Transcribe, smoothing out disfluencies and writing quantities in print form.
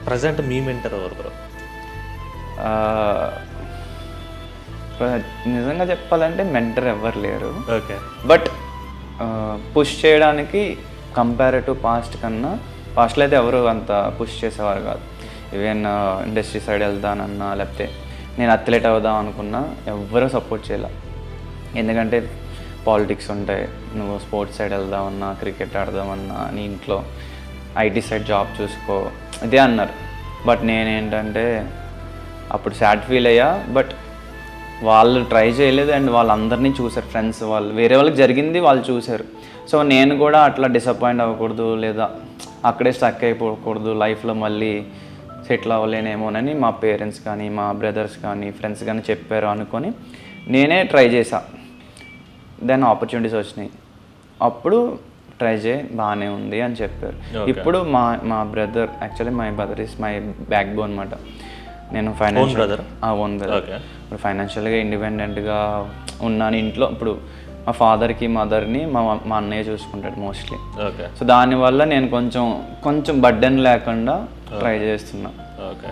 Present మీ mentor ఎవరు bro? నిజంగా చెప్పాలంటే మెంటర్ ఎవరు లేరు. ఓకే. బట్ పుష్ చేయడానికి కంపారేటివ్ పాస్ట్ కన్నా పాస్ట్లో అయితే ఎవరు అంత పుష్ చేసేవారు కాదు. ఈవెన్ ఇండస్ట్రీ సైడ్ వెళ్దానన్నా లేకపోతే నేను అథ్లెట్ అవుదాం అనుకున్నా ఎవ్వరూ సపోర్ట్ చేయాల. ఎందుకంటే పాలిటిక్స్ ఉంటాయి, నువ్వు స్పోర్ట్స్ సైడ్ వెళ్దామన్నా క్రికెట్ ఆడదామన్నా నీ ఇంట్లో ఐటీ సైడ్ జాబ్ చూసుకో ఇదే అన్నారు. బట్ నేనేంటంటే అప్పుడు సాడ్ ఫీల్ అయ్యా. బట్ వాళ్ళు ట్రై చేయలేదు అండ్ వాళ్ళందరినీ చూశారు, ఫ్రెండ్స్ వాళ్ళు వేరే వాళ్ళకి జరిగింది వాళ్ళు చూశారు. సో నేను కూడా అట్లా డిసప్పాయింట్ అవ్వకూడదు లేదా అక్కడే స్టక్ అయిపోకూడదు, లైఫ్లో మళ్ళీ సెటిల్ అవ్వలేనేమోనని మా పేరెంట్స్ కానీ మా బ్రదర్స్ కానీ ఫ్రెండ్స్ కానీ చెప్పారు అనుకొని నేనే ట్రై చేశా. దెన్ ఆపర్చునిటీస్ వచ్చినాయి, అప్పుడు ట్రై చేయి బాగానే ఉంది అని చెప్పారు. ఇప్పుడు మా brother actually my brother is my back bone అనమాట. నేను ఓన్ బ్రదర్. ఇప్పుడు ఫైనాన్షియల్గా ఇండిపెండెంట్గా ఉన్నాను ఇంట్లో. ఇప్పుడు మా ఫాదర్కి మదర్ని మా అన్నయ్య చూసుకుంటాడు మోస్ట్లీ. సో దానివల్ల నేను కొంచెం బర్డెన్ లేకుండా ట్రై చేస్తున్నా. ఓకే.